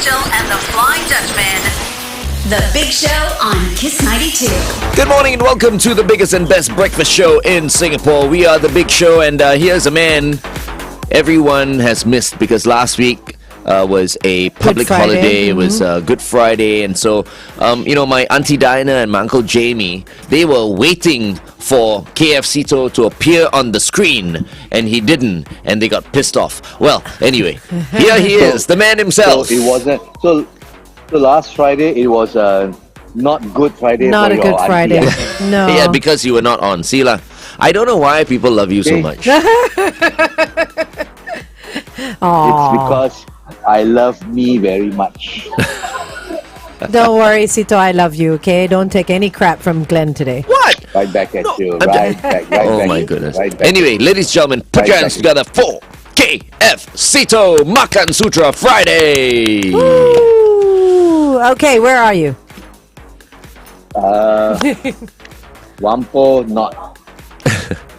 Angel and the Fly Dutchman. The Big Show on Kiss 92. Good morning and welcome to the biggest and best breakfast show in Singapore. We are the Big Show, and here's a man everyone has missed because last week was a public holiday. It was Good Friday, and so my Auntie Dinah and my Uncle Jamie, they were waiting for K F Seetoh to appear on the screen, and he didn't, and they got pissed off. Well, anyway, here he is, the man himself. So it wasn't. So last Friday it was not Good Friday. Not for a Good Friday. No. Yeah, because you were not on. Sila, I don't know why people love you so much. It's because I love me very much. Don't worry, Seetoh, I love you, okay? Don't take any crap from Glenn today. What? Right back at you. Right back. Oh my goodness. Right back. Anyway, ladies and gentlemen, put your hands together for K F Seetoh Makansutra Friday. Ooh, okay, where are you? Wampo not.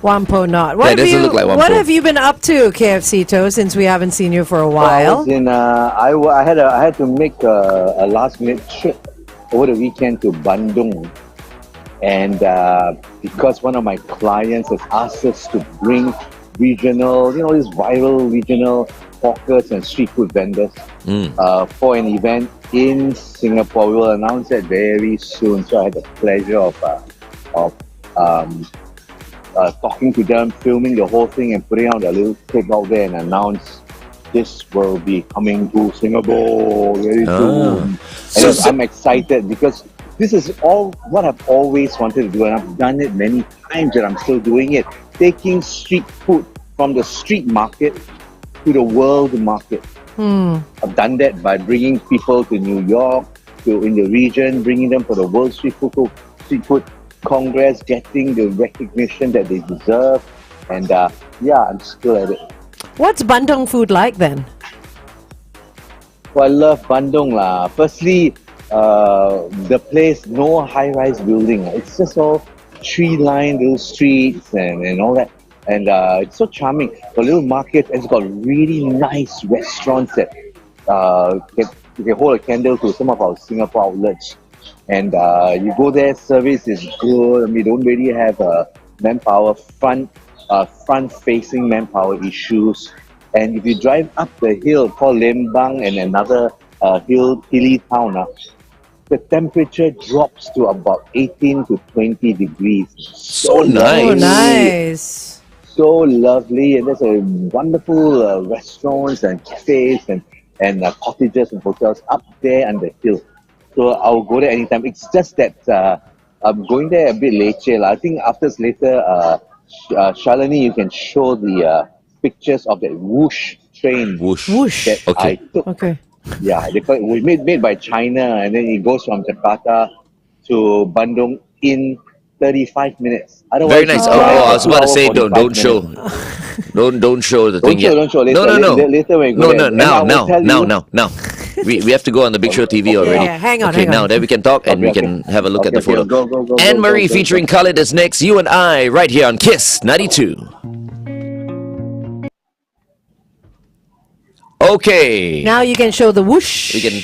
Wampo not. That doesn't look like Wampo. What have you been up to, K F Seetoh, since we haven't seen you for a I while? was in. I had to make a last minute trip over the weekend to Bandung, and because one of my clients has asked us to bring regional, these viral regional hawkers and street food vendors for an event in Singapore. We will announce that very soon. So I had the pleasure of talking to them, filming the whole thing, and putting out a little clip out there and announce this will be coming to Singapore very soon. And I'm excited because this is all what I've always wanted to do, and I've done it many times, and I'm still doing it. Taking street food from the street market to the world market. I've done that by bringing people to New York, in the region, bringing them for the World Street Food Congress, getting the recognition that they deserve, and I'm still at it. What's Bandung food like then? Well, I love Bandung lah. Firstly, the place, no high-rise building. It's just all tree-lined little streets and all that. And it's so charming. The little market, and it's got really nice restaurants that can hold a candle to some of our Singapore outlets. And you go there, service is good. I mean, don't really have manpower, front-facing manpower issues. And if you drive up the hill called Lembang and another hilly town, the temperature drops to about 18 to 20 degrees. So nice. Oh, nice. So lovely, and there's a wonderful restaurants and cafes and cottages and hotels up there on the hill. So I'll go there anytime. It's just that I'm going there a bit later. I think after later, Shalini, you can show the pictures of that whoosh train. Whoosh. That Okay. I took. Okay. Yeah, they call it made by China, and then it goes from Jakarta to Bandung in 35 minutes. Otherwise, Very nice. I was about to say, don't show. Don't show the thing yet. Don't show. Later, No. Later when you go there. Now. We have to go on the Big Show TV already. Yeah, hang on. Now then we can talk and we can have a look at the photo. Go, Anne Marie featuring Khalid is next. You and I right here on Kiss 92. Okay. Now you can show the whoosh. We can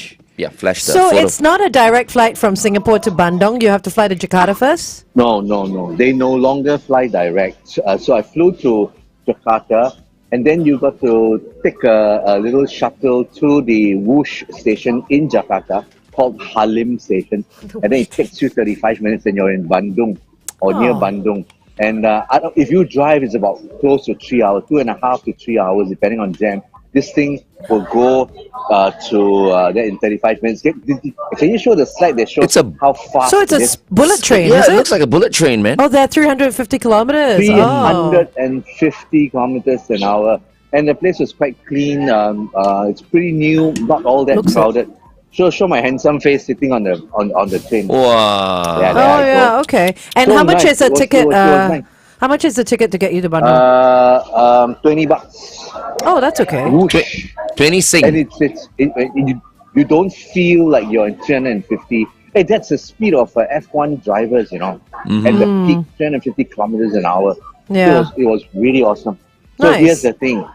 flash the So photo. it's not a direct flight from Singapore to Bandung. You have to fly to Jakarta first? No. They no longer fly direct. So I flew to Jakarta, and then you got to take a little shuttle to the Whoosh station in Jakarta called Halim Station, and then it takes you 35 minutes, and you're in Bandung or near Bandung. And if you drive, it's about close to 3 hours, 2.5 to 3 hours, depending on jam. This thing will go to there in 35 minutes. Can you show the slide that shows how fast? So it's a bullet train, yeah, is it it? looks like a bullet train, man. Oh, they're 350 kilometers. 350 kilometers an hour. And the place was quite clean. It's pretty new, not all that crowded. Show my handsome face sitting on the train. Wow. Yeah, Yeah, okay. And So how much nice. is a It was ticket? nice. How much is the ticket to get you to Bandung? $20. Oh, that's okay. Whoosh. 20 sing. And you don't feel like you're in 350. Hey, that's the speed of F1 drivers, And the peak 350 kilometers an hour. Yeah. It was really awesome. So Nice. here's the thing.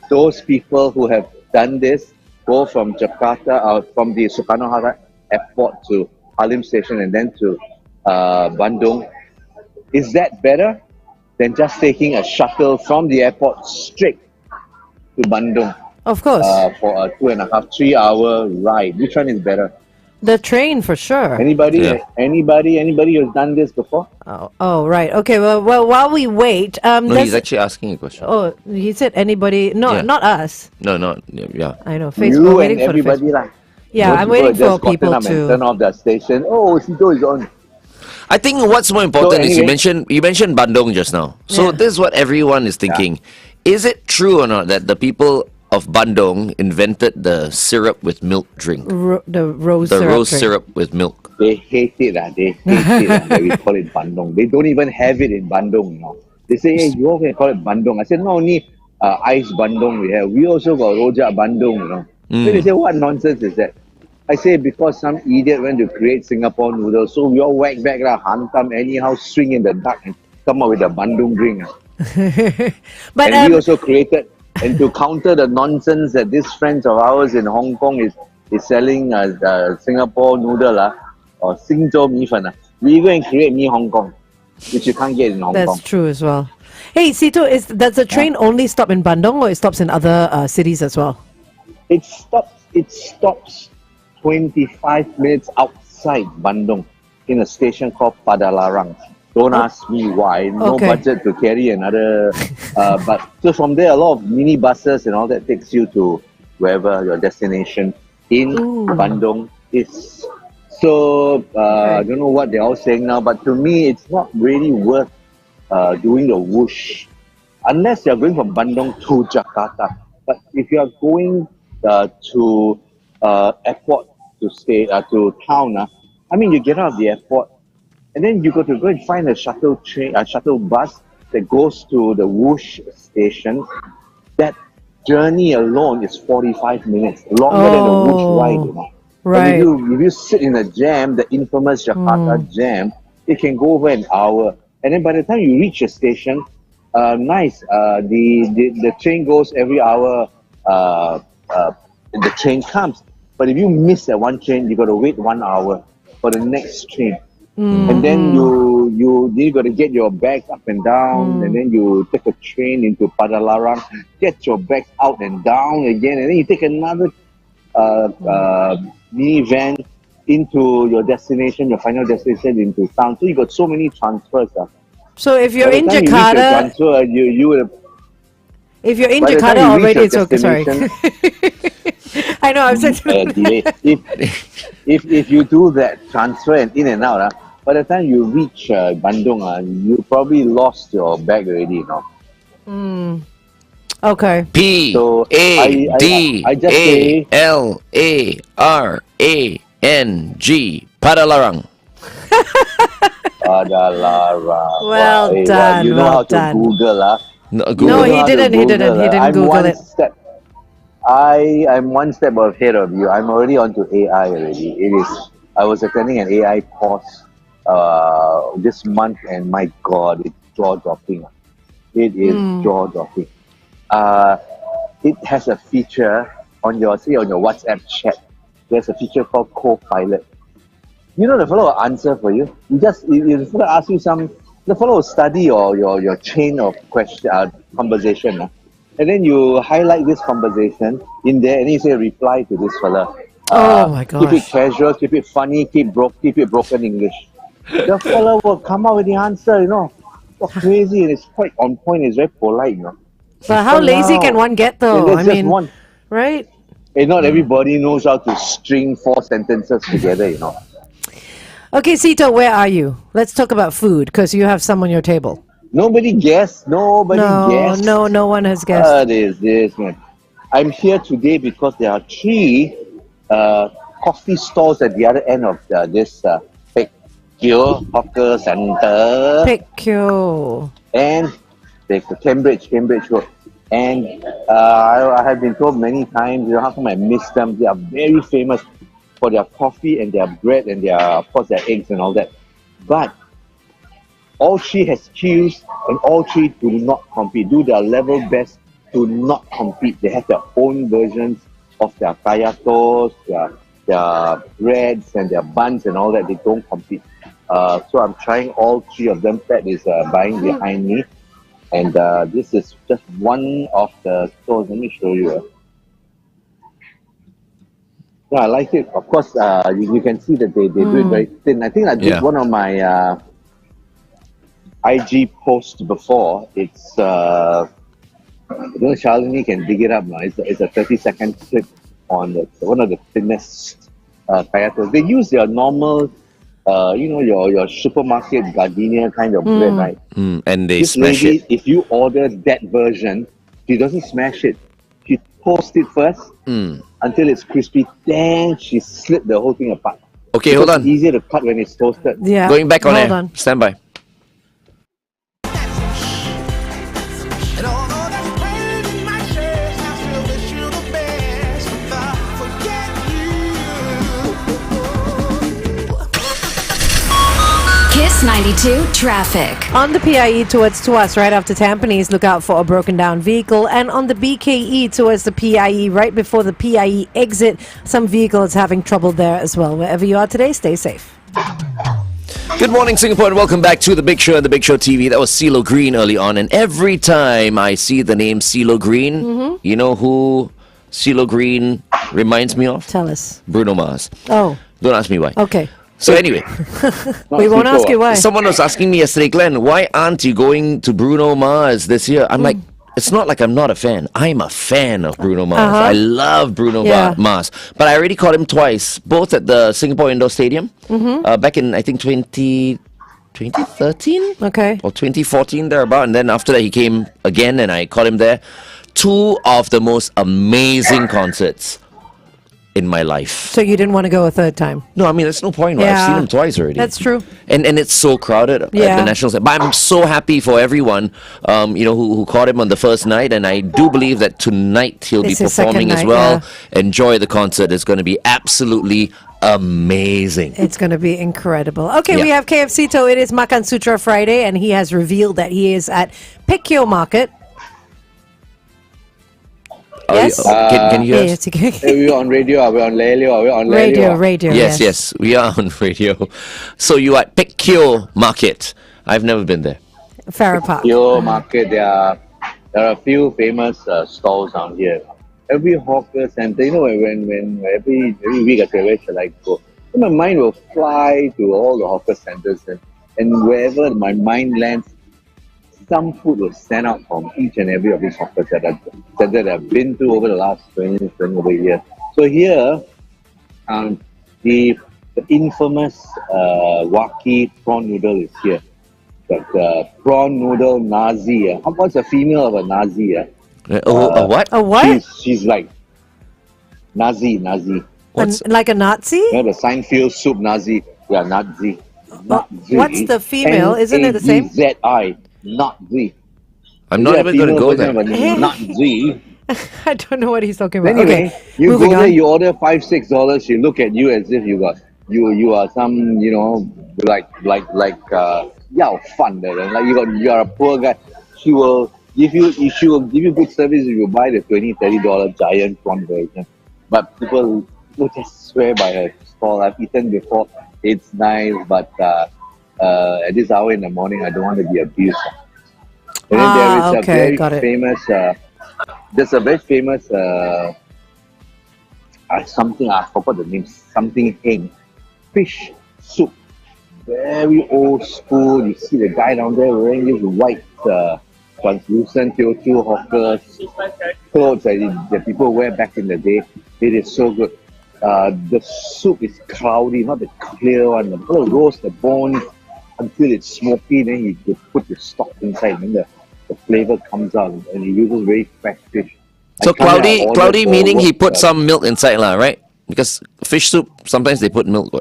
Those people who have done this go from Jakarta, from the Soekarno-Hatta airport to Halim station and then to Bandung, is that better than just taking a shuttle from the airport straight to Bandung Of course. for a 2.5, 3 hour ride? Which one is better? The train for sure. Anybody? Yeah. Anybody who's done this before? Oh, right. Okay. Well, while we wait, No, does- he's actually asking a question. Oh, he said anybody? No, Yeah. not us. No, not yeah. I know. Facebook. You Waiting and for the everybody Facebook. lah. Yeah, Those I'm people waiting just for gotten people up and turn to. off the station. Oh, Seetoh is on. I think what's more important is anyway- you mentioned Bandung just now. So Yeah. this is what everyone is thinking. Is it true or not that the people of Bandung invented the syrup with milk drink? The rose The syrup. rose drink. syrup with milk. They hate it. They hate it that we call it Bandung. They don't even have it in Bandung. You know. They say, hey, you all can call it Bandung. I said, no, only ice Bandung we have. We also got Rojak Bandung. You know. Then they say, what nonsense is that? I say, because some idiot went to create Singapore noodles. So we all whack back, hantam, anyhow, swing in the dark and come up with a Bandung drink. But And we also created, and to counter the nonsense that this friends of ours in Hong Kong is selling Singapore noodle or Xingzhou Mi Fan, we go and create Mi Hong Kong, which you can't get in Hong that's Kong. true as well. Hey, Seetoh, does the train only stop in Bandung or it stops in other cities as well? It stops 25 minutes outside Bandung in a station called Padalarang. Don't ask me why. No Okay. budget to carry another. But so from there, a lot of mini buses and all that takes you to wherever your destination in Bandung is. So I don't know what they're all saying now, but to me, it's not really worth doing the whoosh unless you're going from Bandung to Jakarta. But if you are going to airport to stay to town, I mean, you get out of the airport and then you got to go and find a shuttle bus that goes to the whoosh station. That journey alone is 45 minutes, longer than the whoosh ride. You know. Right. And if you sit in a jam, the infamous Jakarta jam, it can go over an hour. And then by the time you reach a station, the train goes every hour. The train comes, but if you miss that one train, you got to wait 1 hour for the next train. And then you got to get your bags up and down, and then you take a train into Padalarang, get your bags out and down again, and then you take another minivan into your destination, your final destination into town. So you got so many transfers. So if you're By the in time you reach your Jakarta, transfer, you would have. if you're in By the time Jakarta you already, reach your it's okay. Sorry. destination, I know. I'm saying. delay. If you do that transfer and in and out, by the time you reach Bandung, you probably lost your bag already, you know. Okay. P So, A D I just A say- L A R A N G Padalarang. Padalarang. Well Wow, done, you know well how to done. Google, No, No, Google. he didn't. He didn't I'm Google one it. Step, I'm one step ahead of you. I'm already onto AI already. I was attending an AI course this month, and my God, it's jaw-dropping. It is jaw-dropping. It has a feature on your WhatsApp chat. There's a feature called Co-Pilot. You know, the fellow will answer for you. The fellow ask you the fellow will study your chain of conversation. And then you highlight this conversation in there, and you say reply to this fella. Oh my Keep it gosh. casual, keep it funny, keep it broken English. The fella will come out with the answer, you know. It's crazy, and it's quite on point. It's very polite, you know. But how But lazy now- can one get though? and I that's just mean, one. right? And not everybody knows how to string 4 sentences together, you know. Okay, Seetoh, where are you? Let's talk about food because you have some on your table. Nobody guessed. Nobody guessed. No one has guessed. What is this, man? I'm here today because there are 3 coffee stalls at the other end of this Pekyo Hawker Center. Pekyo. And the Cambridge Road. And I have been told many times, how come I miss them? They are very famous for their coffee and their bread and of course, their eggs and all that. But all 3 has queues, and all 3 do not compete. Do their level best to not compete. They have their own versions of their kaya toast, their breads and their buns and all that. They don't compete. So I'm trying all three of them. Pat is buying behind me. And this is just one of the stores. Let me show you. Yeah, I like it. Of course, you can see that they do it very thin. I think I did one of my IG posts before. It's I don't know if Shalini can dig it up now. It's a 30-second clip on one of the thinnest kaya toast. They use their normal, your supermarket gardenia kind of bread, right? And they This smash lady, it. if you order that version, she doesn't smash it. She toasts it first until it's crispy. Then she slit the whole thing apart. Okay, Because hold on. It's easier to cut when it's toasted. Yeah. Going back on Hold air. on. Stand by. And although that's pain in my chest, I still wish you the best. But I forget you. Kiss 92 traffic. On the PIE towards Tuas, right after Tampines, look out for a broken down vehicle. And on the BKE towards the PIE, right before the PIE exit, some vehicles having trouble there as well. Wherever you are today, stay safe. Good morning, Singapore, and welcome back to The Big Show and The Big Show TV. That was CeeLo Green early on, and every time I see the name CeeLo Green, you know who CeeLo Green reminds me of? Tell us. Bruno Mars. Oh, Don't ask me why. okay. So anyway, We won't ask you why. someone was asking me yesterday, Glenn, why aren't you going to Bruno Mars this year? I'm like, it's not like I'm not a fan. I'm a fan of Bruno Mars. I love Bruno Mars. But I already caught him twice, both at the Singapore Indoor Stadium, back in, I think, 2013? Okay. Or 2014, thereabout. And then after that, he came again, and I caught him there. Two of the most amazing concerts in my life. So you didn't want to go a third time? No, I mean, there's no point. Right? I've seen him twice already. That's true. And it's so crowded at the National Center. But I'm so happy for everyone, who caught him on the first night. And I do believe that tonight he'll It's be his second performing as night, well. Enjoy the concert. It's going to be absolutely amazing. It's going to be incredible. Okay, Yeah. we have K F Seetoh. It is Makansutra Friday, and he has revealed that he is at Pekyo Market. Yes? Can you hear us? Yes, you can. Are we on radio? Are we on Lelio? Are we on Lelio? Radio. Yes, we are on radio. So you are at Pekyo Market. I've never been there. Farrer Park. Your market, there are a few famous stalls down here. Every hawker center, when every week I say, where shall I go? So my mind will fly to all the hawker centers, and wherever my mind lands, some food will stand out from each and every of these hawker centers that I've been to over the last 20 over years. So here, the infamous Waki prawn noodle is here. That prawn noodle Nazi. What's a female of a Nazi? A what? A what? She's like Nazi. Like a Nazi? You know, the Seinfeld soup Nazi. Yeah, Nazi. Nazi. What's the female? Isn't it the same? Nazi. Nazi. I'm not even going to go there. Nazi. I don't know what he's talking about. Anyway, Okay, you moving go there, on. you order $5-6. She look at you as if you are some like yao fan like you are a poor guy. She will give you good service if you buy the $20-30 giant prawn version. But people will just swear by her stall. I've eaten before. It's nice, but at this hour in the morning, I don't want to be abused. And then there is a very famous. There's a very famous something, I forgot the name. Something heng fish soup. Very old school. You see the guy down there wearing this white translucent Teochew hawker clothes that people wear back in the day. It is so good. The soup is cloudy, not the clear one. You roast the bones until it's smoky, then you put the stock inside, and then the flavor comes out, and he uses very fresh fish. So cloudy meaning he put some milk inside, right? Because fish soup, sometimes they put milk.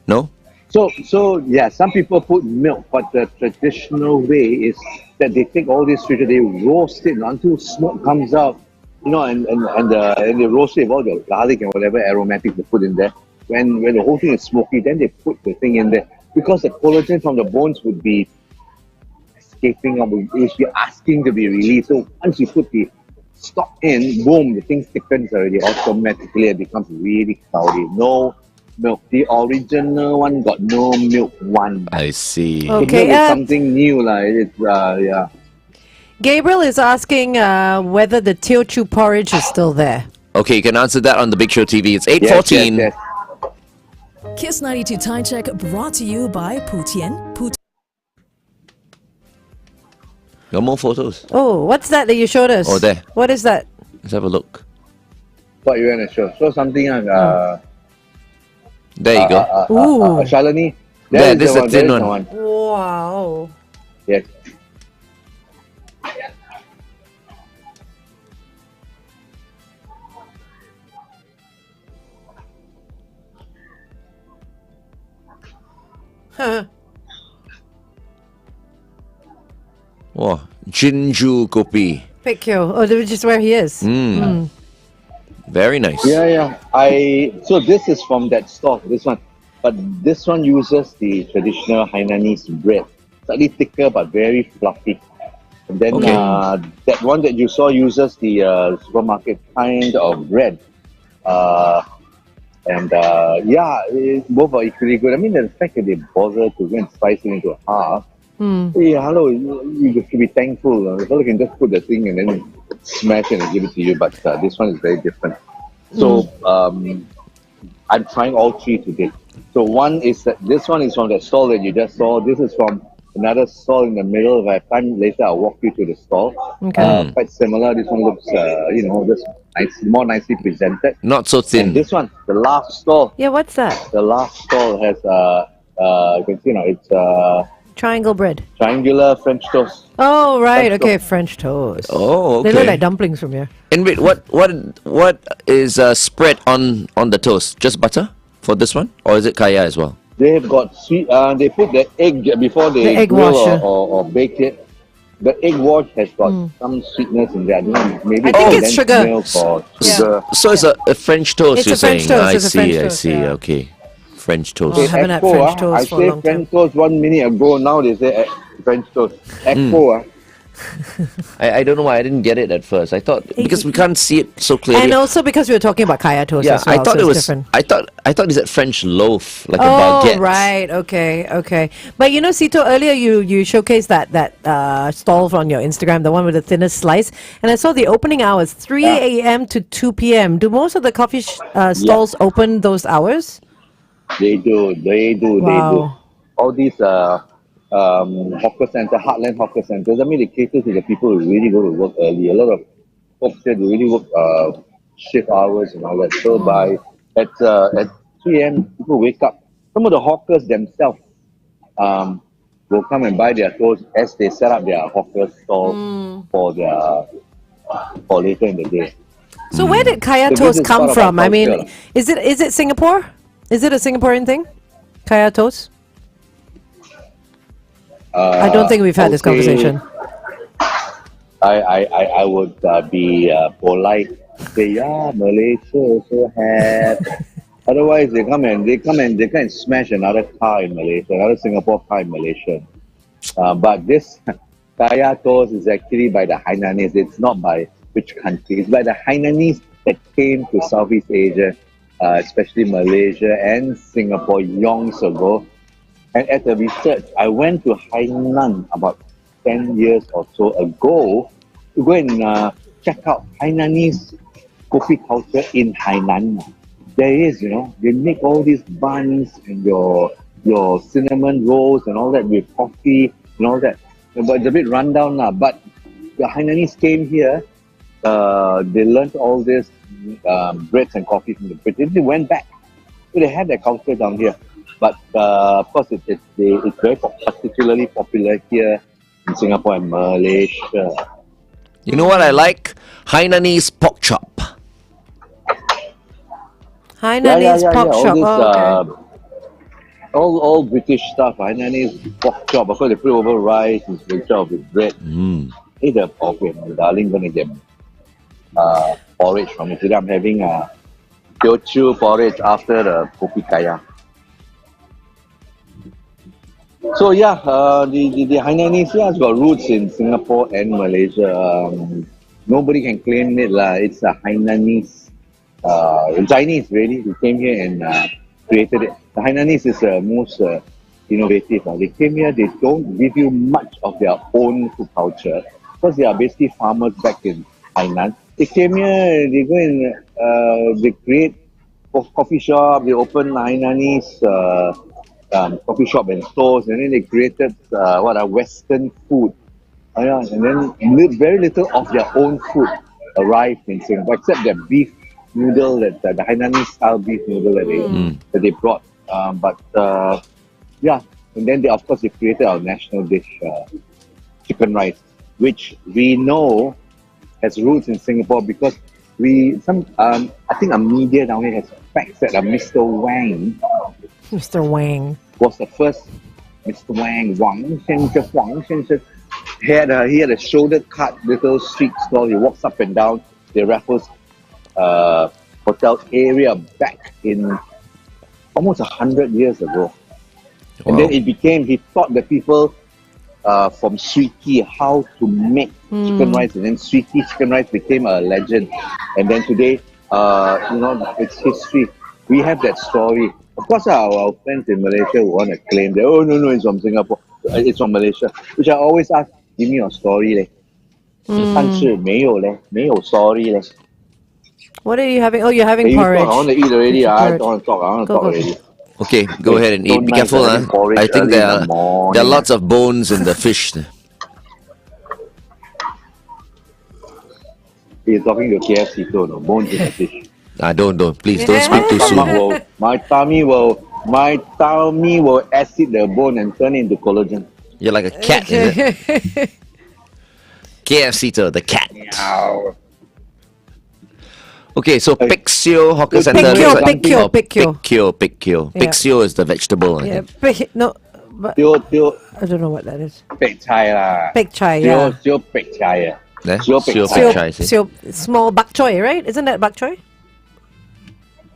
No? So yeah, some people put milk, but the traditional way is that they take all this fish, they roast it until smoke comes out, and they roast it with all the garlic and whatever aromatic they put in there. When the whole thing is smoky, then they put the thing in there because the collagen from the bones would be escaping, or would be asking to be released. So once you put the stock in, boom, the thing thickens already. Automatically, it becomes really cloudy. No milk. The original one got no milk one. I see. So Okay, milk is something new, it's yeah. Gabriel is asking whether the Teochew porridge is still there. Okay, you can answer that on the Big Show TV. It's Yes, 8:14. yes. Kiss 92 Time Check brought to you by Putian. Got more photos. Oh, what's that you showed us? Oh, there. What is that? Let's have a look. What you want to show? Show something There you go. Ooh. Shalini. There, is this is the the one, thin there is one. the one. Wow. Yes. Huh. Wow, Jinju Kopi. Pekyo. Oh, which is where he is. Very nice. Yeah. So this is from that store, this one. But this one uses the traditional Hainanese bread. Slightly thicker but very fluffy. And then Okay. that one that you saw uses the supermarket kind of bread. Both are equally good. I mean, the fact that they bother to go and slice it into half. Hey, hello, you should be thankful. You can just put the thing and then smash it and give it to you. But this one is very different. So I'm trying all three today. So one is that this one is from that stall that you just saw. This is from another stall in the middle. If I have time later, I'll walk you to the stall. Okay. Quite similar. This one looks, just nice, more nicely presented. Not so And thin. this one, the last stall, Yeah, what's that? the last stall has you can see now it's Triangle bread. triangular French toast. Oh, right. French Okay, French toast. Oh, They look okay. like dumplings from here. And wait, what is spread on the toast? Just butter for this one, or is it kaya as well? They've got sweet. They put the egg before they The egg grill wash, yeah. or bake it. The egg wash has got some sweetness in there. I don't know, maybe I think it's condensed sugar. milk or Yeah. sugar. So it's a French toast. It's you're a French saying? toast, I it's a see. French I toast, see. yeah. Okay, French toast. Oh, I haven't had Echo, French toast I for a say long French toast 1 minute ago. Now they say French toast. Echo, I don't know why I didn't get it at first. I thought because we can't see it so clearly. And also because we were talking about kaya toast yeah, as well, I thought so it was. it's different. I thought it's a French loaf, like a Oh, baguette. right. Okay. But you know, Seetoh, earlier you showcased that stall on your Instagram, the one with the thinnest slice. And I saw the opening hours, 3 a.m. to 2 p.m. Do most of the coffee stalls open those hours? they do. Wow. All these hawker center, heartland hawker centers. I mean, they cater to the people who really go to work early. A lot of folks there, they really work shift hours and all that. So by at 3 a.m., people wake up. Some of the hawkers themselves will come and buy their toast as they set up their hawker stall for later in the day. So where did kaya So this toast is come part of our from? I mean, culture. is it Singapore? Is it a Singaporean thing? Kaya toast? I don't think we've had this okay. conversation. I would be polite. Say, yeah, Malaysia also have. Otherwise, they come and smash another car in Malaysia, another Singapore car in Malaysia. But this kaya toast is actually by the Hainanese. It's not by which country. It's by the Hainanese that came to Southeast Asia, especially Malaysia and Singapore yongs ago. And at the research, I went to Hainan about 10 years or so ago to go and check out Hainanese coffee culture in Hainan. There is, they make all these buns and your cinnamon rolls and all that with coffee and all that. But it's a bit rundown now. But the Hainanese came here, they learned all this breads and coffee from the British. They went back. So they had their culture down here. But of course, it's very particularly popular here in Singapore and Malaysia. You know what I like? Hainanese pork chop. Hainanese pork All shop. this, Oh, okay. all British stuff. Hainanese pork chop. Of course, they put over rice instead of with bread. Hey, my darling, gonna get porridge from me today. I'm having Teochew porridge after the kopi kaya. So yeah, the Hainanese has got roots in Singapore and Malaysia. nobody can claim it lah. It's a Hainanese, Chinese really, who came here and created it. The Hainanese is most innovative. They came here, they don't give you much of their own food culture because they are basically farmers back in Hainan. They came here, they go and they create coffee shop, they open Hainanese coffee shop and stores, and then they created Western food. And then very little of their own food arrived in Singapore, except their beef noodle, that the Hainanese style beef noodle that they brought. And then of course they created our national dish, chicken rice, which we know has roots in Singapore because I think our media down here has facts that Mr. Wang was the first. Mr. Wang Shensheng, he had a shoulder cut little street stall. He walks up and down the Raffles hotel area back in almost 100 years ago. And then he taught the people from Swee how to make chicken rice, and then Swee chicken rice became a legend. And then today, it's history. We have that story. Of course, our friends in Malaysia want to claim that, oh, no, it's from Singapore. It's from Malaysia. Which I always ask, give me your story leh. 但是没有嘞，没有 story leh. What are you having? Oh, you're having Hey, porridge. I want to eat already. I Porridge. don't want to talk. I want to Go, talk go. already. Okay, go ahead and eat. Don't Be mind careful, having porridge I think early there in are the morning. there are lots of bones in the fish. You're talking to K F Seetoh, no? Bones in the fish. Don't please don't speak too soon. My tummy will acid the bone and turn into collagen. You're like a cat, is it? K F Seetoh, the cat. Meow. Okay, so Hey. Pixio Hawker Picchio, Centre. Picchio, Picchio. Yeah. Pixio is the vegetable. I Yeah, think. no, but Teo I don't know what that is. pek chai lah. Pek chai, yeah. Teo pek chai. Eh? Sio pek Sio chai. pek chai, see? So small bak choy, right? Isn't that bak choy?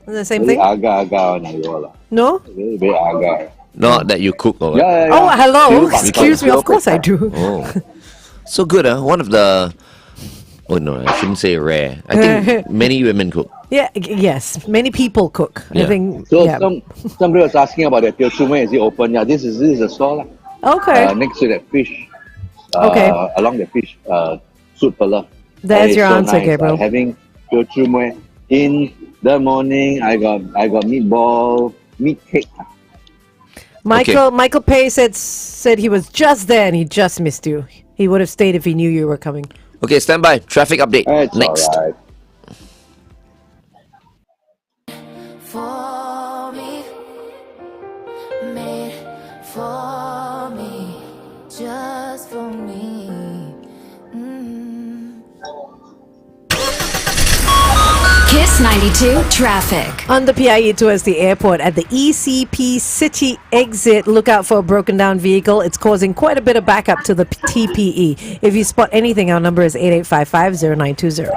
The same thing? Agak-agak na yo lah. No? Very agak. Not that you cook or what? Yeah. Oh, hello. Sio pek Excuse chai, me. sio Of course pek I chai. do. Oh, so good, huh? One of the. Oh no, I shouldn't say rare. I think many women cook. Yeah. Yes. Many people cook. I Yeah. think. So yeah. somebody was asking about that Teochew Mui, is it open? Yeah, this is a stall lah. Okay. Next to that fish. Okay. Along the fish soup pillar. There's It's your so answer, nice. Gabriel. Having Teochew Mui in the morning. I got meat cake. Michael Pay said he was just there and he just missed you. He would have stayed if he knew you were coming. Okay, stand by. Traffic update. It's Next. alright. For me, made for me, just for me. Kiss 92 traffic. On the PIE towards the airport at the ECP City exit, look out for a broken down vehicle. It's causing quite a bit of backup to the TPE. If you spot anything, our number is 8855-0920.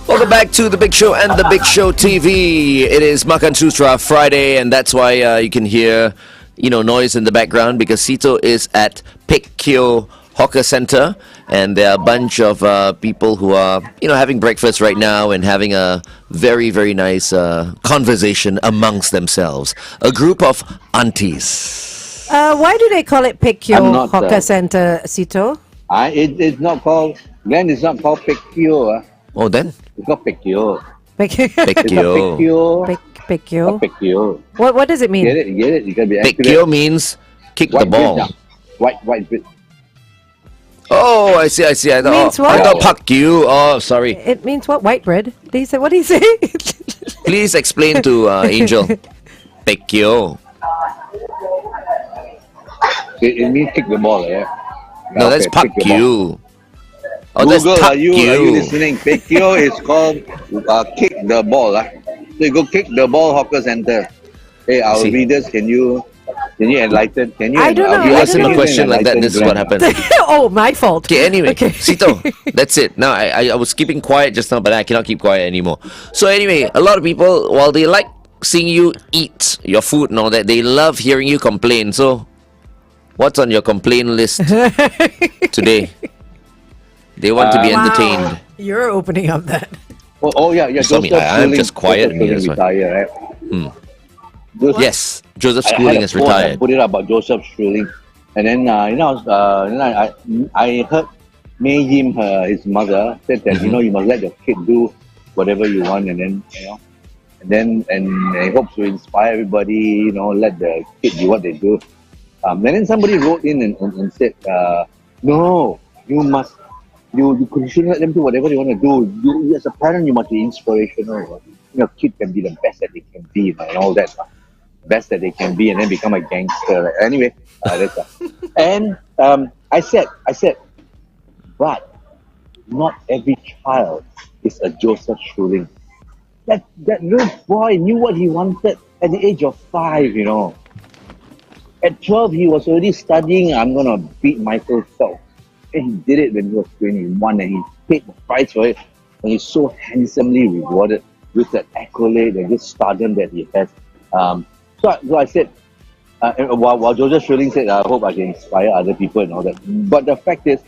Welcome back to The Big Show and The Big Show TV. It is Makansutra Friday, and that's why you can hear, noise in the background, because Seetoh is at Picchio Hawker Centre, and there are a bunch of people who are, having breakfast right now and having a very, very nice conversation amongst themselves. A group of aunties. Why do they call it I'm Picchio not, Hawker Centre, Seetoh? It's not called, Glenn, it's not called Picchio. Oh, then? It's called Picchio. Picchio. Picchio. Picchio. What does it mean? Get it? You can be Picchio means kick the white ball. bit, yeah. White bit. Oh, I see. I Means thought, what? I thought puck you. Oh, sorry. It means what? White bread? What did he say? Please explain to Angel. Picchio. It means kick the ball, yeah. No, that's Okay, puck kick the ball. you. Oh, that's Google, tuck are you listening? Picchio is called kick the ball. So you go kick the ball Hawker Centre. Hey, our See. readers, can you enlighten? Can you? I don't know. You I ask him don't a know. question like that, this is what happens. Oh, my fault. Okay, anyway, Okay. Seetoh, that's it. Now, I was keeping quiet just now, but I cannot keep quiet anymore. So anyway, a lot of people, while they like seeing you eat your food and all that, they love hearing you complain. So, what's on your complaint list today? They want to be Wow. entertained. You're opening up that. Oh yeah. You saw me, I'm just quiet in here, Joseph that's why. Schooling retired, right? Joseph, Yes, Joseph I had Schooling a is post, I retired. put it up about Joseph Schooling, and then I heard May Yim, his mother, said that Mm-hmm. you must let your kid do whatever you want, and then and I hope to inspire everybody. Let the kid do what they do. And then somebody wrote in and said, no, you must. You shouldn't let them do whatever they want to do. You as a parent, you must be inspirational. Your kid can be the best that they can be, and all that. Best that they can be, and then become a gangster. Anyway, that's and I said, but not every child is a Joseph Schooling. That little boy knew what he wanted at the age of 5. At 12, he was already studying. I'm gonna beat Michael Phelps. And he did it when he was 21, and he paid the price for it. And he's so handsomely rewarded with that accolade and this stardom that he has. So I said, while Joseph Schooling said, I hope I can inspire other people and all that. But the fact is,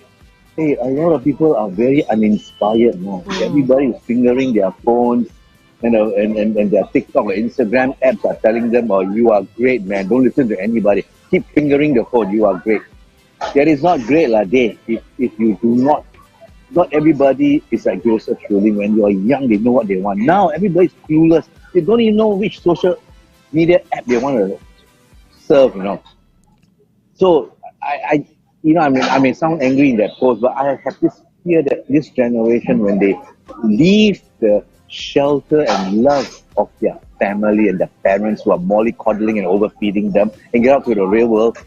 hey, a lot of people are very uninspired now. Everybody is fingering their phones, and their TikTok or Instagram apps are telling them, oh, you are great, man. Don't listen to anybody. Keep fingering the phone. You are great. That is not great, Day. If you do not everybody is like Joseph Schooling. When you are young, they know what they want. Now everybody's clueless. They don't even know which social media app they want to serve. So I may sound angry in that post, but I have this fear that this generation, when they leave the shelter and love of their family and their parents who are mollycoddling and overfeeding them, and get out to the real world,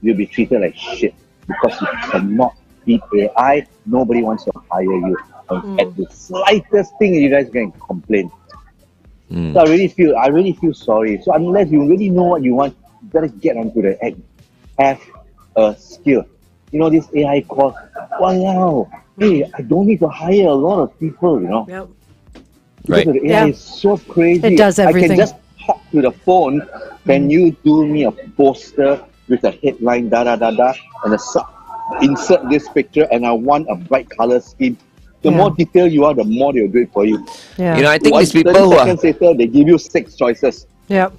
you'll be treated like shit because you cannot beat AI. Nobody wants to hire you. And at the slightest thing, you guys can complain. So I really feel sorry. So unless you really know what you want, you better get onto the act. Have a skill. This AI course. Wow. Hey, I don't need to hire a lot of people. Yep. Right. Because the AI is so crazy. It does everything. I can just talk to the phone. Can you do me a poster with a headline, and insert this picture, and I want a bright color scheme. The more detailed you are, the more they'll do it for you. Yeah. I think these 30 people who are seconds later, they give you 6 choices. Yep.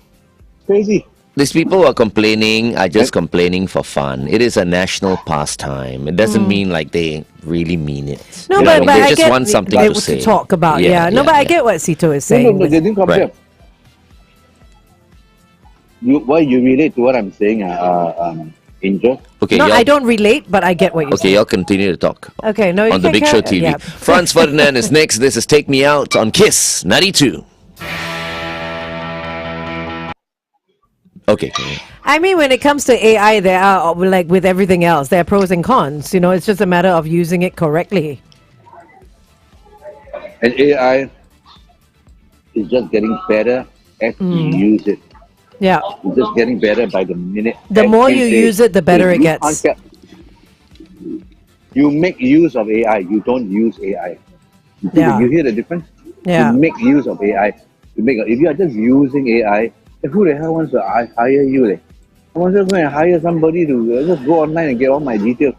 Crazy. these people who are complaining are just complaining for fun. It is a national pastime. It doesn't mean like they really mean it. No, You but know, I they just get want something they to say. talk about. Yeah. No, but I get what Seetoh is saying. No, they didn't compare. Right. Why you relate to what I'm saying, Angel? Okay, No, y'all, I don't relate, but I get what you're okay, saying. y'all continue to talk. Okay, no, you On the can Big carry- Show TV. yeah. Franz Ferdinand is next. This is Take Me Out on Kiss 92. Okay. I mean, when it comes to AI, there are, like with everything else, there are pros and cons. You know, it's just a matter of using it correctly. And AI is just getting better as you use it. Yeah. It's just getting better by the minute. The more Every you day. use it, the better If it you gets. can't You make use of AI. You don't use AI. Yeah. You hear the difference? Yeah. You make use of AI. If you are just using AI, then who the hell wants to hire you? I want to go and hire somebody to just go online and get all my details.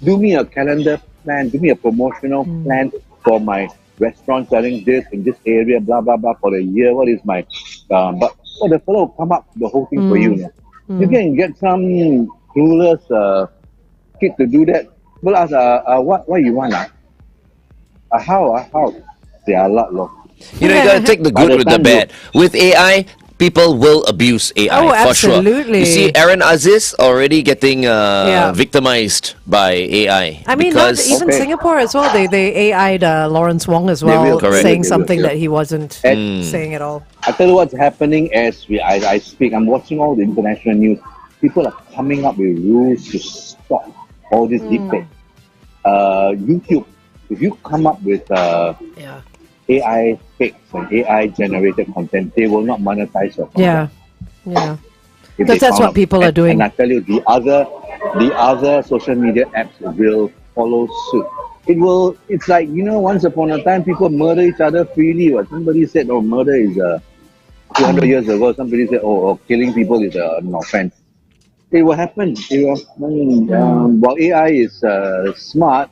Do me a calendar plan. Do me a promotional plan for my restaurant selling this in this area, blah, blah, blah, for the year. What is my... but the fellow will come up the whole thing for you. You can get some clueless kid to do that. Well, ask, what you want? How? They are a lot, low. You gotta take the By good the with the time bad. With AI, people will abuse AI Oh, for sure. absolutely. You see, Aaron Aziz already getting victimized by AI. I mean, not because even Okay. Singapore as well. They AI'd Lawrence Wong as well, will, correct. saying They will, something yeah. that he wasn't And- saying at all. I tell you what's happening as I speak. I'm watching all the international news. People are coming up with rules to stop all this deepfake. YouTube, if you come up with Yeah. AI fakes and AI generated content, they will not monetize your content. Yeah. If Because they that's found what out. people are doing. And I tell you, the other social media apps will follow suit. It's like, once upon a time, people murder each other freely. Somebody said, murder is 200 years ago. Somebody said, killing people is an offense. It will happen. While AI is smart,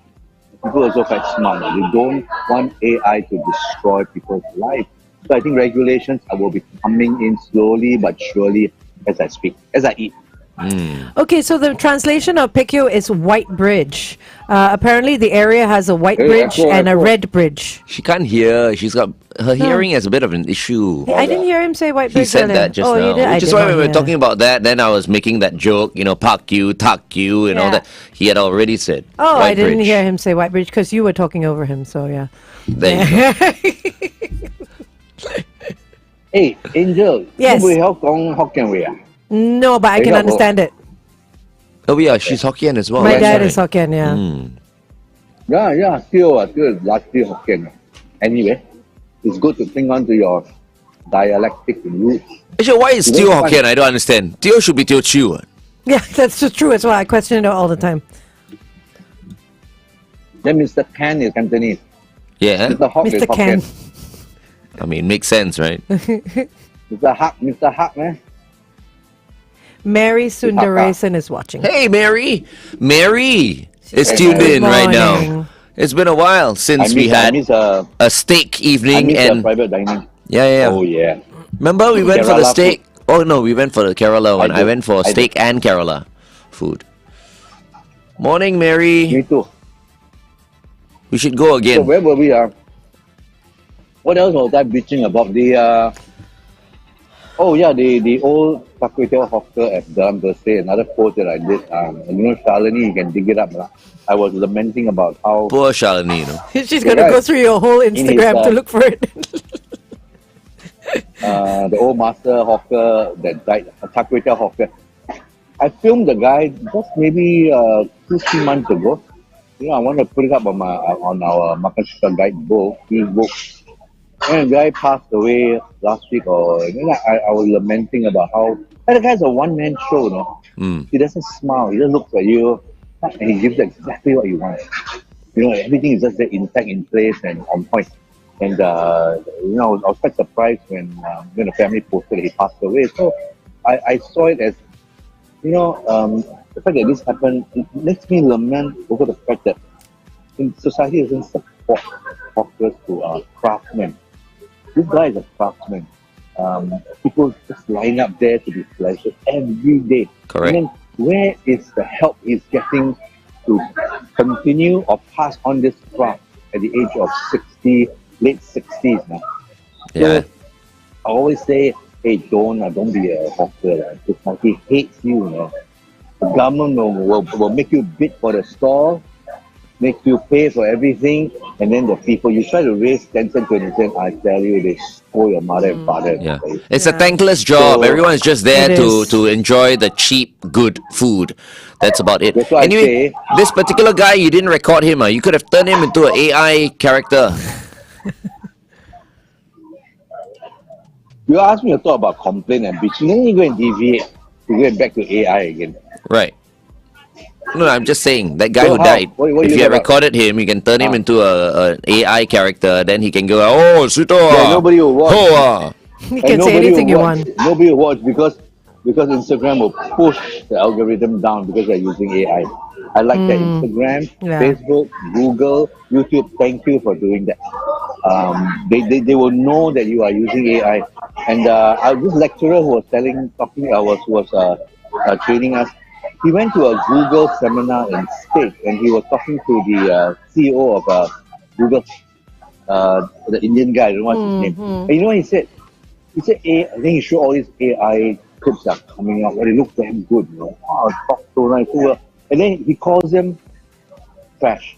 people are also quite smart. They don't want AI to destroy people's life. So I think regulations will be coming in slowly but surely as I speak, as I eat. Okay, so the translation of Pekyo is white bridge. Apparently, the area has a white bridge and a red bridge. She can't hear. Her hearing has a bit of an issue. I didn't hear him say white He bridge. said earlier. that just You now. did? I Which is did why not we were hear. talking about that. Then I was making that joke, park you, tuck you, and all Yeah. that. He had already said. Oh, white I didn't bridge. hear him say white bridge because you were talking over him. So yeah. There you go. Hey, Angel, Yes. you help Hokkien way. No, but I can There you go. understand it. Oh yeah, she's Hokkien as well. My that's dad right. is Hokkien. Yeah. Yeah, still largely Hokkien. Anyway, it's good to cling on to your dialectic roots. Actually, why is You Teo know, fun. Hokkien? I don't understand. Teo should be Teochew. Yeah, that's so true as well. I question it all the time. Then Mr. Can is Cantonese. Yeah, Mr. Hock is Mr. Ken. Hokkien. I mean, makes sense, right? Mr. Huck, man. Mary Sundaresan is watching. Hey, Mary. Mary is Hey, tuned Mary. in right Morning. now. It's been a while since we I had miss a steak I evening, miss and private dining. yeah. Oh yeah. Remember, we went for the Kerala steak. Oh no, we went for the Kerala one. I did. went for I steak did. and Kerala food. Morning, Mary. Me too. We should go So again. where were we? What else was I bitching about? The old Takwitiao hawker at Dalam Bersih. Another post that I did. Shalini, you can dig it up. Lah. I was lamenting about how Poor Shalini, She's going to Right. go through your whole his, Instagram to look for it. the old master hawker that died, Takwitiao hawker. I filmed the guy just maybe 2-3 months ago. I want to put it up on our Makansutra guidebook, his book. And the guy passed away last week, I was lamenting about how the guy's a one-man show, no? He doesn't smile, he just looks at you, and he gives you exactly what you want. Everything is just there intact, in place, and on point. And I was quite surprised when the family posted that he passed away. So I saw it as, the fact that this happened, it makes me lament over the fact that society doesn't support hawkers who are craftsmen. This guy is a craftsman. People just line up there to be pleasured every day. Correct. And then where is the help he's getting to continue or pass on this craft at the age of 60, late 60s now? Yeah. So I always say, hey, don't be a hawker. Society hates you, The government will make you bid for the stall, make you pay for everything, and then the people, you try to raise 10 cents, 20 cents, I tell you, they spoil your mother and father. Yeah. It's a thankless job. So- Everyone's just there It is. to enjoy the cheap, good food. That's about it. That's why I Anyway, say- this particular guy, you didn't record him. You could have turned him into an AI character. You ask me to talk about complaint and bitching, then you go and deviate. You go back to AI again. Right. No, I'm just saying, that guy So who how? died, What if you you had about? recorded him, you can turn him into an AI character, then he can go, oh, Seetoh, Yeah, nobody will watch. oh, ah." You And can say nobody anything will you watch. want. Nobody will watch because Instagram will push the algorithm down because they're using AI. I like that. Instagram, Yeah. Facebook, Google, YouTube, thank you for doing that. They will know that you are using AI. And this lecturer who was training us, he went to a Google seminar in States and he was talking to the CEO of Google, the Indian guy, I don't know what's his name. And you know what he said? He said, I think he showed all these AI clips are coming out, but it looks damn good, Wow, talk so nice. So well. And then he calls them trash.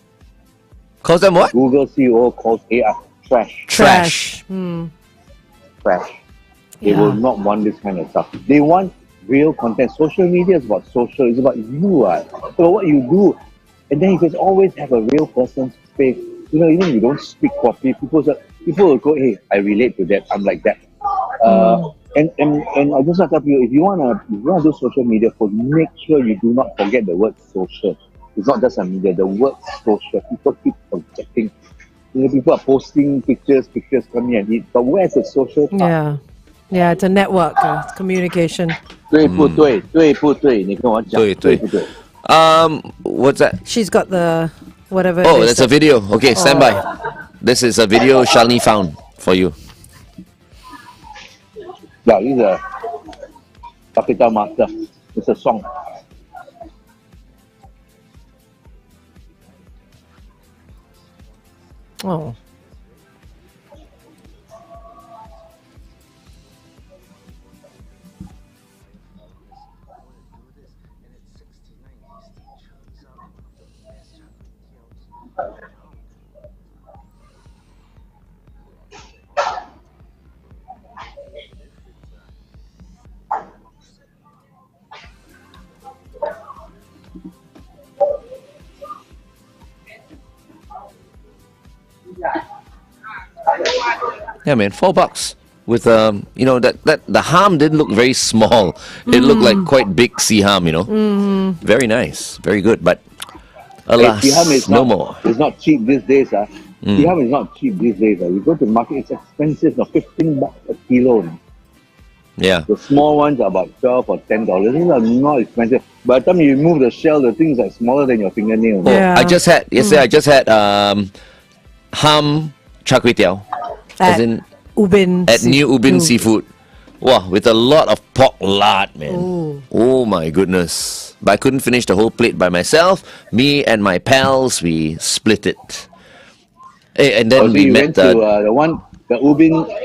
Calls them what? Google CEO calls AI trash. Trash. Trash. They Yeah. will not want this kind of stuff. They want real content. Social media is about social. It's about you. So what you do. And then you can always have a real person's face. Even if you don't speak properly, people will go, hey, I relate to that. I'm like that. And I just want to tell you, if you wanna do social media, make sure you do not forget the word social. It's not just a media. The word social. People keep forgetting. People are posting pictures, come here and eat. But where's the social part? Yeah. Yeah, it's a network. It's communication. 对不对？对不对？你跟我讲，对对对不对？ What's that? She's got the Whatever. Oh, it is that's a video. Okay, stand by. This is a video Shalini found for you. Yeah, this is a Capital Master. It's a song. Oh. Yeah, man, $4 with that the ham didn't look very small. It looked like quite big sea ham. Very nice, very good. But alas, Sea ham is no not, more. It's not cheap these days. Sea ham is not cheap these days. You go to the market, it's expensive. $15 a kilo. Yeah. The small ones are about $12 or $10. These are not expensive. By the time you remove the shell, the things are smaller than your fingernail. Oh, Yeah. I just had ham char kway teow, as in Ubin. at New Ubin Seafood. Wow, with a lot of pork lard, man. Oh my goodness. But I couldn't finish the whole plate by myself. Me and my pals, we split it. And then Also, we you met went to the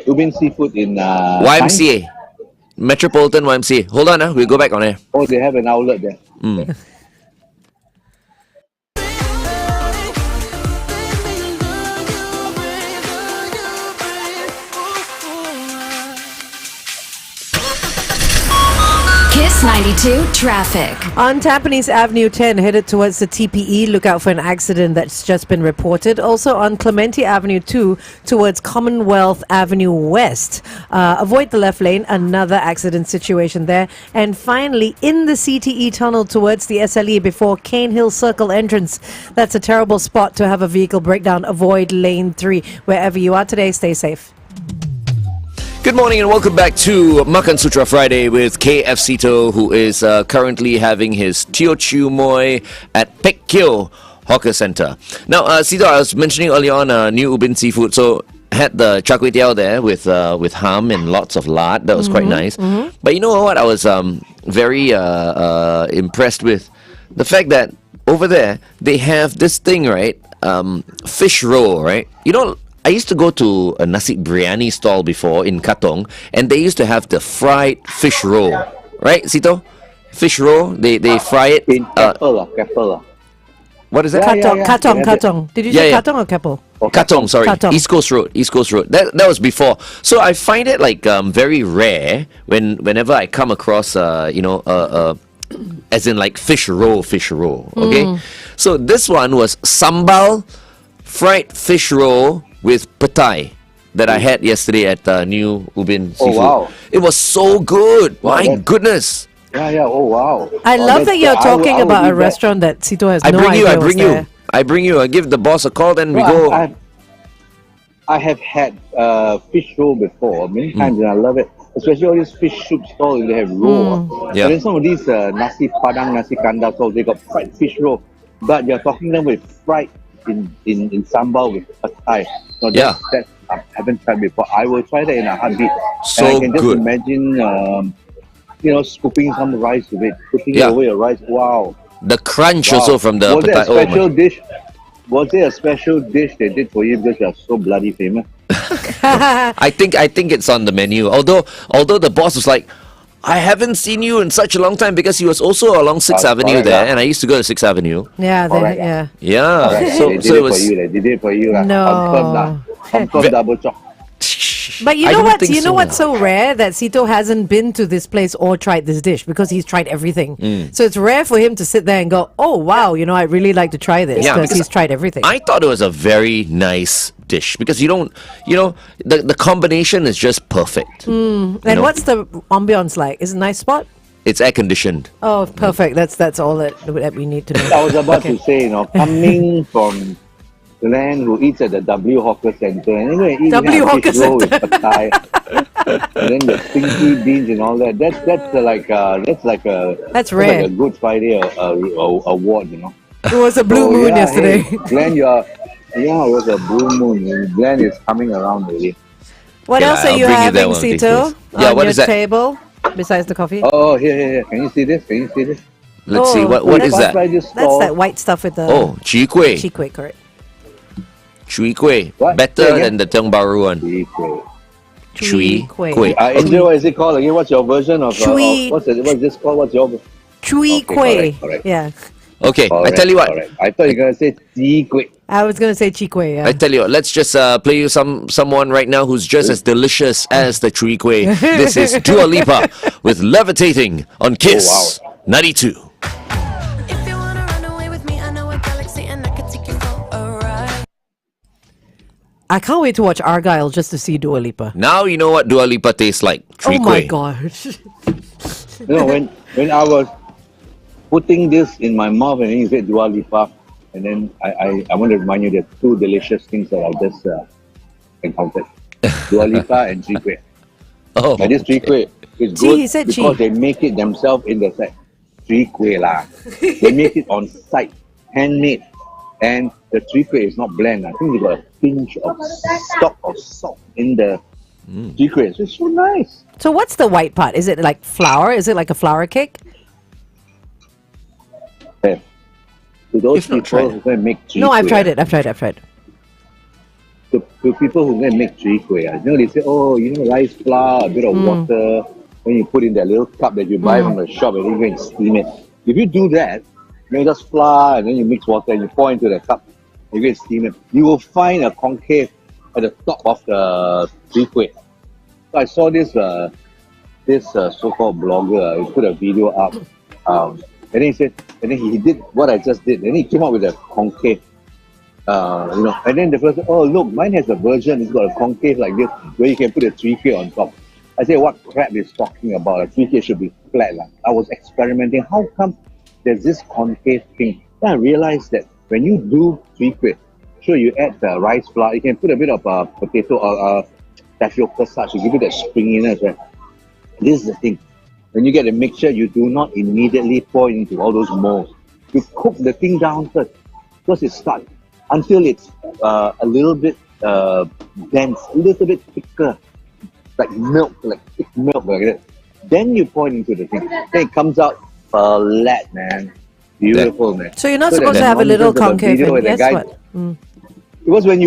Ubin Seafood in Science? YMCA. Metropolitan YMCA. Hold on, we'll go back on air. Oh, they have an outlet there. Kiss 92 traffic. On Tampines Avenue 10, headed towards the TPE, look out for an accident that's just been reported. Also on Clementi Avenue 2, towards Commonwealth Avenue West. Avoid the left lane, another accident situation there. And finally, in the CTE tunnel towards the SLE before Cane Hill Circle entrance. That's a terrible spot to have a vehicle breakdown. Avoid lane 3. Wherever you are today, stay safe. Good morning and welcome back to Makansutra Friday with K F Seetoh, who is currently having his Teochew Moi at Pek Kio Hawker Centre. Now, Seetoh, I was mentioning early on New Ubin Seafood, so had the char kway teow there with ham and lots of lard. That was quite nice. But you know what? I was very impressed with the fact that over there they have this thing, right? Fish roll, right? I used to go to a nasi biryani stall before in Katong, and they used to have the fried fish roll, right, Seetoh? Fish roll, they fry it. In Keppel. What is that? Katong. Did you say Katong or Keppel? Katong, sorry. Katong. East Coast Road. That was before. So I find it like very rare whenever I come across as in like fish roll, okay? So this one was sambal fried fish roll with patai that I had yesterday at New Ubin Seafood. wow. It was so good. Wow, My goodness. Yeah, oh wow. I love that you're talking I would about eat a that. restaurant that Seetoh has I no bring you, idea I bring was you. there. I bring you. I give the boss a call, then we Well, go. I have had fish roll before many times, and I love it. Especially all these fish soup stalls, they have roll. Yeah. And then some of these nasi padang, nasi kandar stalls, they got fried fish roll. But you're talking them with fried in sambal with patai. So Yeah. that I haven't tried before. I will try that in a heartbeat. So and I can just good. imagine, scooping some rice with it, putting Yeah. away a rice. Wow. The crunch Wow. also from the Was it patai. a special dish? Was it a special dish they did for you because you're so bloody famous? I think it's on the menu. Although the boss was like, I haven't seen you in such a long time, because he was also along 6th Avenue correct, there, yeah. and I used to go to 6th Avenue. Yeah, Correct. yeah. Yeah. Right. So they did it it was. for you. They did it for you. No. Confirm double chop. But you I know don't what? think You know so. what's so rare that Seetoh hasn't been to this place or tried this dish, because he's tried everything. So it's rare for him to sit there and go, "Oh wow, I'd really like to try this," Yeah, because because he's tried everything. I thought it was a very nice dish, because the combination is just perfect. And know. what's the ambience like? Is it a nice spot? It's air conditioned. Oh, perfect. That's all that we need to know. I was about to say, coming from the man who eats at the W Hawker Centre, and then eat W Hawker fish roll with patai, and then the stinky beans and all that. That's like a That's like rare. a Good Friday award, It was a blue moon yesterday. Hey, Glenn, it was a blue moon. Glenn is coming around already. What Okay, else are I'll you bring you that having, one of these Seetoh? days. Yeah, on what your is that? table besides the coffee? Oh, here. Can you see this? Let's see. What is Pass that? by this That's stall. that white stuff with the Oh, chwee kueh. chwee kueh, correct? Chwee kueh. What? Say Better again? than the Tiong Bahru one. Chwee kueh. Chwee kueh. kueh. Angel, what is it called again? What's your version of Chwee- what's this called? What's your Chwee Okay, kueh. correct. Yeah. Okay, I tell you what. Correct. I thought you were gonna say chwee kueh. I was gonna say chwee kueh, yeah. I tell you what, let's just play you someone right now who's just as delicious as the chwee kueh. This is Dua Lipa with Levitating on Kiss 92. If you wanna run away with me, I know a galaxy and I can take you for a ride. I can't wait to watch Argyle just to see Dua Lipa. Now you know what Dua Lipa tastes like. Chwee Oh my kueh. gosh. You know, when I was putting this in my mouth and then you said Dua Lipa, and then I want to remind you there are two delicious things that I just encountered. Dua Lipa and chwee kueh. Oh, And this chwee kueh is Chee, good he said because chee. they make it themselves in the site. Chwee kueh lah. They make it on site, handmade. And the chwee kueh is not bland. I think they got a pinch of stock of salt in the chwee kueh. So it's so nice. So what's the white part? Is it like flour? Is it like a flour cake? Yeah. To those You've not people tried who can make chwee No, I've kueh, tried it. I've tried. to people who can make chwee kueh, they say, rice flour, a bit of water, then you put in that little cup that you buy from the shop and then you go and steam it. If you do that, just flour and then you mix water and you pour into the cup, you go and steam it. You will find a concave at the top of the chwee kueh. So I saw this so-called blogger, he put a video up, and then he said, and then he did what I just did, and he came up with a concave. And then the person, oh look, mine has a version, it's got a concave like this, where you can put a chwee kueh on top. I said, what crap is talking about? A chwee kueh should be flat. I was experimenting, how come there's this concave thing? Then I realized that when you do chwee kueh, sure you add the rice flour, you can put a bit of potato or tapioca starch to give it that springiness, right? This is the thing. When you get a mixture, you do not immediately pour into all those molds. You cook the thing down first, because it starts until it's a little bit dense, a little bit thicker, like milk, like thick milk, like that. Then you pour it into the thing. Then it comes out flat, man. Beautiful, man. So you're not So supposed that to have a little nonsense of concave. video where the Yes, guy- what? Because when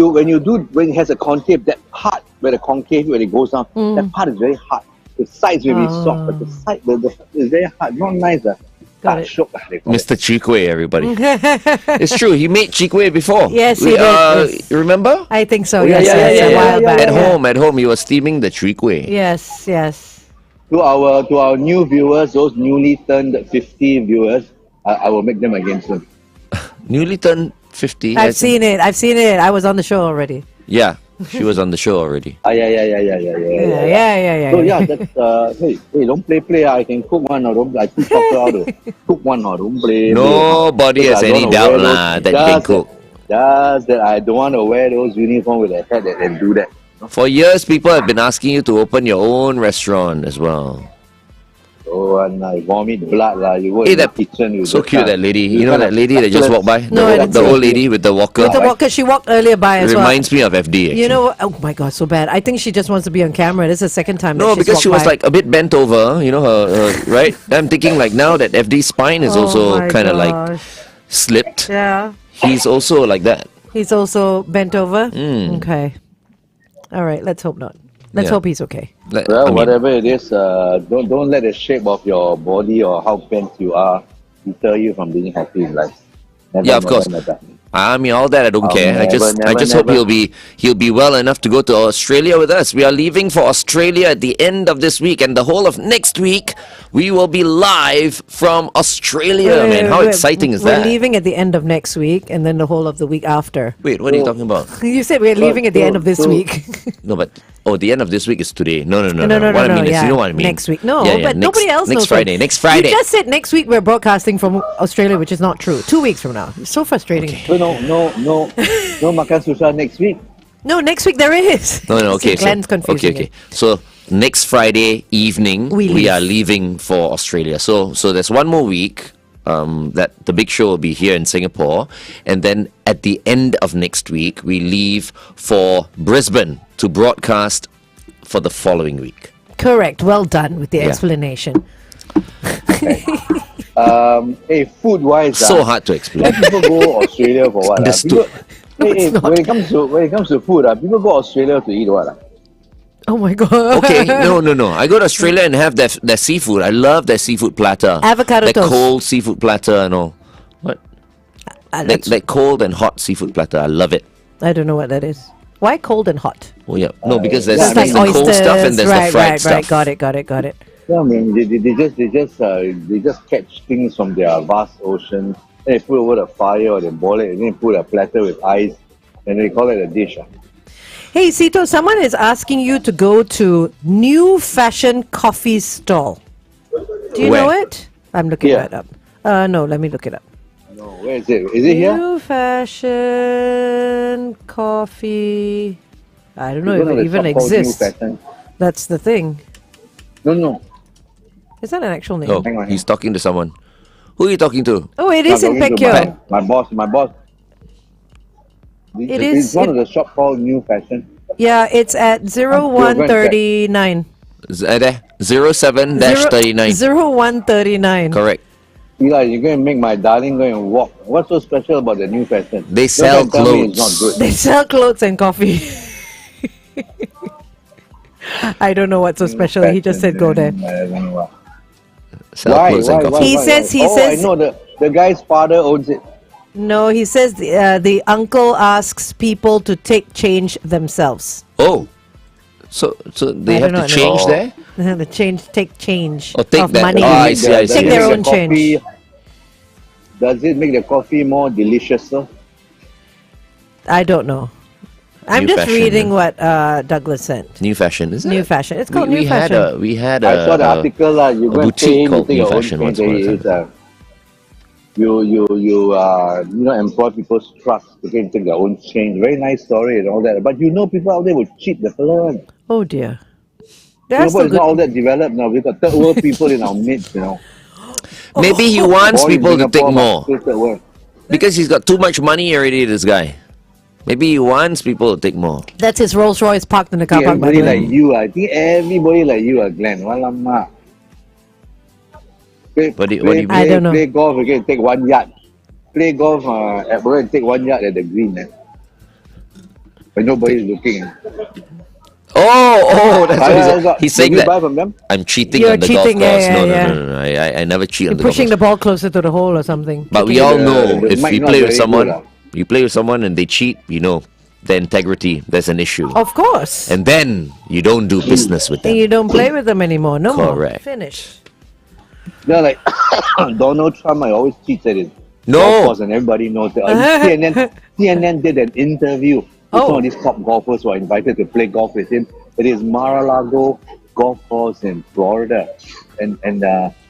it has a concave, that part where the concave where it goes down, that part is very hard. The sides will be soft, but the side the is very hard. Not nice. Got it. Shook, they call it. Mr. Chwee kueh, everybody. It's true. He made chwee kueh before. Yes, he did, yes. You remember? I think so. yeah, Yes, yeah, yes, yeah, a yeah, while yeah, back. At yeah. home, he was steaming the chwee kueh. Yes. To our new viewers, those newly turned 50 viewers, I will make them again soon. Newly turned 50. I've seen it. I was on the show already. Yeah, she was on the show already. Yeah. So yeah, that's hey, don't play. I can cook one or don't. I teach soccer how to cook one or don't play. Nobody has I don't any wanna doubt wear lah those- that you can just cook. Just that I don't want to wear those uniform with a hat and do that. For years, people have been asking you to open your own restaurant as well. Oh, and I vomit blood lah. You work Hey, in the that kitchen. You so just cute, can't- that lady. you You know can't that lady that just walked by? No, I the didn't see old it. lady with the walker. With the walker, she walked earlier by It as well. reminds me of FD, actually. You know, oh my God, so bad. I think she just wants to be on camera. This is the second time. No, that she's because she walked was by. like a bit bent over, her right? I'm thinking like now that FD's spine is Oh also my kind of like gosh. slipped. Yeah. He's also like that. He's also bent over. Mm. Okay. All right. Let's hope not. Let's Yeah. hope he's okay. Well, whatever it is, don't let the shape of your body or how bent you are deter you from being happy in life. Never, Yeah, of course. never. I mean, all that I don't Oh, care. I just hope never. he'll be well enough to go to Australia with us. We are leaving for Australia at the end of this week, and the whole of next week we will be live from Australia. Man, how exciting is that? We're leaving at the end of next week, and then the whole of the week after. Wait, what are you talking about? You said we're leaving at the end of this week. No, but the end of this week is today. No. No, What I mean is, yeah. you know what I mean. Next week. No, Yeah, but next- nobody else knows. Next Friday. Next Friday. You just said next week we're broadcasting from Australia, which is not true. 2 weeks from now. It's so frustrating. So no Makansutra next week. No, next week there is. No, See, okay. Glenn's confusing Okay. it. So next Friday evening, We we leave. are leaving for Australia. So there's one more week that the big show will be here in Singapore, and then at the end of next week we leave for Brisbane to broadcast for the following week. Correct. Well done with the Yeah. explanation. Hey, food-wise, So hard to explain. people go Australia for what? Understood. When it comes to food, people go Australia to eat what? Oh my god. Okay, no. I go to Australia and have their seafood. I love their seafood platter. Avocado that toast. cold seafood platter and all. What? That cold and hot seafood platter. I love it. I don't know what that is. Why cold and hot? Oh yeah, no, because there's, yeah, there's like the cold stuff and there's right, the fried right, stuff. Right. Got it. Yeah, I mean, they just catch things from their vast ocean, and they put it over the fire or they boil it, and then put a platter with ice, and they call it a dish. Hey, Seetoh, someone is asking you to go to New Fashion Coffee Stall. Do you know Where? it? I'm looking Yeah. that up. No, let me look it up. No, where is it? Is it here? New Fashion Coffee. I don't know You if know it the even shop called New exists. Fashion? That's the thing. No. Is that an actual name? Oh, Hang on. he's talking to someone. Who are you talking to? Oh, it is in I'm talking to Pekyo. My boss. It It's is- one it- of the shop called New Fashion. Yeah, it's at 0139. 07-39. 0139. Correct. Eli, you're going to make my darling go and walk. What's so special about the New Fashion? They Don't sell tell me it's clothes. not good. They sell clothes and coffee. I don't know what's so special. He just said go there. I don't know what. Sell Why? clothes and coffee. He says- Oh, I know the guy's father owns it. No, he says the uncle asks people to take change themselves. Oh, so they I have don't to know. change Oh. there? Take change Oh, take of that. money. Oh, I see, I Does see. it Take their make own the coffee- change. Does it make the coffee more delicious? Sir? I don't know. I'm New just fashion, reading yeah. what Douglas sent. New Fashion, is it? New fashion. It's called we New had Fashion. we had I saw the article. You a go and boutique pay him to called take New your own Fashion change. once upon a time. You employ people's trust to go and take their own change. Very nice story and all that. But people out there would cheat the fellow. Oh dear. That's Singapore not is not all good. that developed now. We've got third world people in our midst. Maybe he wants Born in people to take Singapore, but more still third world. because he's got too much money already. This guy. Maybe he wants people to take more. That's his Rolls Royce parked in the car park. By Everybody the way. like you. I think everybody like you, Glenn. Walamak. What do you mean? I don't know. Play golf again, take 1 yard. Play golf and take 1 yard at the green. When nobody's looking. Oh, that's what he's saying. Did you That buy from them? I'm cheating You're on the cheating, golf course. yeah, yeah, No. I never cheat on You're the golf pushing course. the ball closer to the hole or something. But we Kicking all the- know the if mic you not play with very someone, good, you play with someone and they cheat, you know, the integrity, there's an issue. Of course. And then you don't do business with And them. you don't play with them anymore. No more. Correct. Finish. They're like Donald Trump. I always cheat at it. No. Golf course, and everybody knows that. CNN did an interview with Oh. some of these top golfers who are invited to play golf with him. It is Mar-a-Lago golf course in Florida, and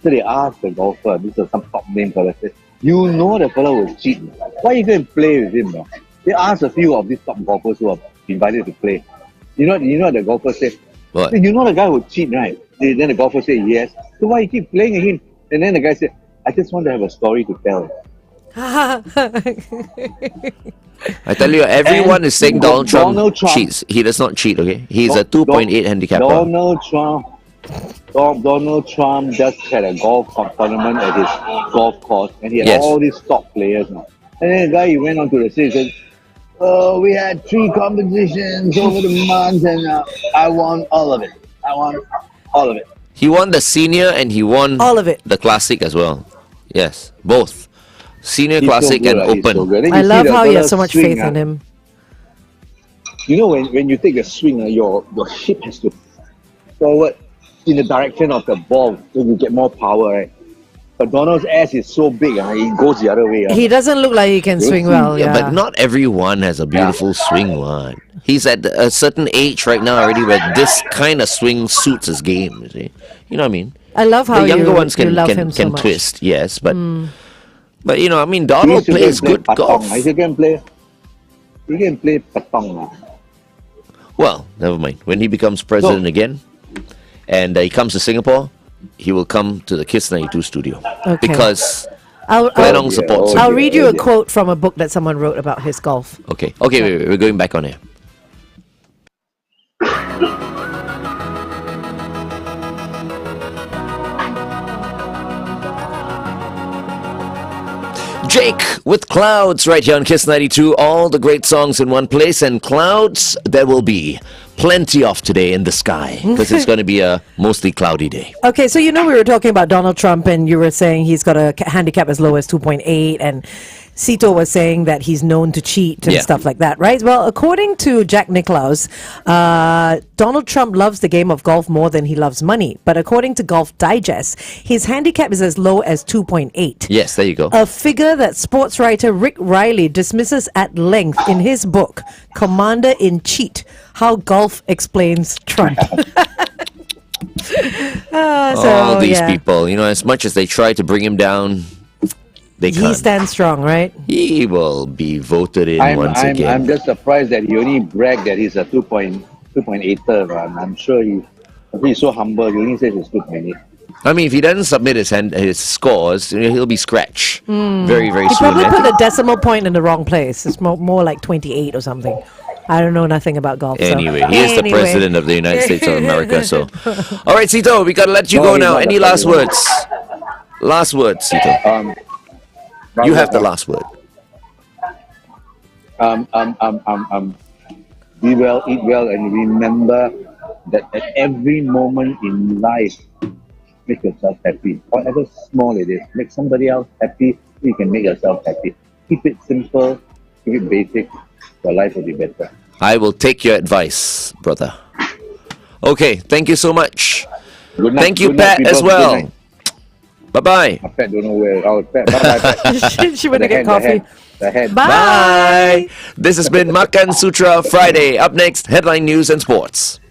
so they asked the golfer. This is some top name fella. Said, "You know the fellow will cheat. Why you going to play with him?" No? They asked a few of these top golfers who are invited to play. You know the golfer said, What? "You know the guy who cheat, right?" Then the golfer said, "Yes." So why you keep playing with him? And then the guy said, "I just want to have a story to tell." I tell you, everyone And is saying Donald Donald Trump Trump- cheats. He does not cheat, okay? He's a Don- 2.8 handicapper. Donald Trump just had a golf tournament at his golf course, and he had Yes. all these top players now. And then the guy, he went on to the stage and said, "Oh, we had 3 competitions over the months, and I won all of it. I won all of it." He won the senior and he won All of it. the classic as well. Yes, both. Senior He's so classic good, and he's so open. good. Then I you see love the how you fella have so much swing, faith in him. You know, when you take a swing, your hip has to forward in the direction of the ball so you get more power, right? But Donald's ass is so big, he goes the other way. He doesn't look like he can You'll swing see. well. Yeah, Yeah, but not everyone has a beautiful swing, one. He's at a certain age right now already where this kind of swing suits his game, you see. You know what I mean? I love how The younger you, ones you can love can, him so can much. twist, yes, but you know, I mean, He Donald should go plays and play good patong. golf. He can play patong. Well, never mind. When he becomes president No. again, and he comes to Singapore, he will come to the Kiss 92 studio Okay. because Glenong supports him. I'll read you a quote from a book that someone wrote about his golf. Okay, wait, we're going back on here. Jake with Clouds right here on Kiss 92. All the great songs in one place, and clouds there will be plenty of today in the sky because it's going to be a mostly cloudy day. Okay, so we were talking about Donald Trump, and you were saying he's got a handicap as low as 2.8, and Seetoh was saying that he's known to cheat and stuff like that, right? Well, according to Jack Nicklaus, Donald Trump loves the game of golf more than he loves money. But according to Golf Digest, his handicap is as low as 2.8. Yes, there you go. A figure that sports writer Rick Riley dismisses at length in his book, Commander-in-Cheat, How Golf Explains Trump. All these people, as much as they try to bring him down, they can't. He stands strong, right? He will be voted in once again. I'm just surprised that he only bragged that he's a 2.8er. I'm sure he's so humble. He only says he's 2.8. I mean, if he doesn't submit his scores, he'll be scratched very, very He soon. probably put a decimal point in the wrong place. It's more like 28 or something. I don't know nothing about golf. Anyway, he is the president of the United States of America. So, all right, Seetoh, we gotta let you go now. Any last words? Last words, Seetoh. You have the last word. Be well, eat well, and remember that at every moment in life, make yourself happy. Whatever small it is, make somebody else happy. You can make yourself happy. Keep it simple, keep it basic. Your life will be better. I will take your advice, brother. Okay, thank you so much. Good night, thank you, good night, Pat, as people. well. Good night. Bye-bye. Pat don't know where. Oh, Pat. Bye-bye, Pat. She went to get coffee. The head. Bye. Bye. This has been Makansutra Friday. Up next, headline news and sports.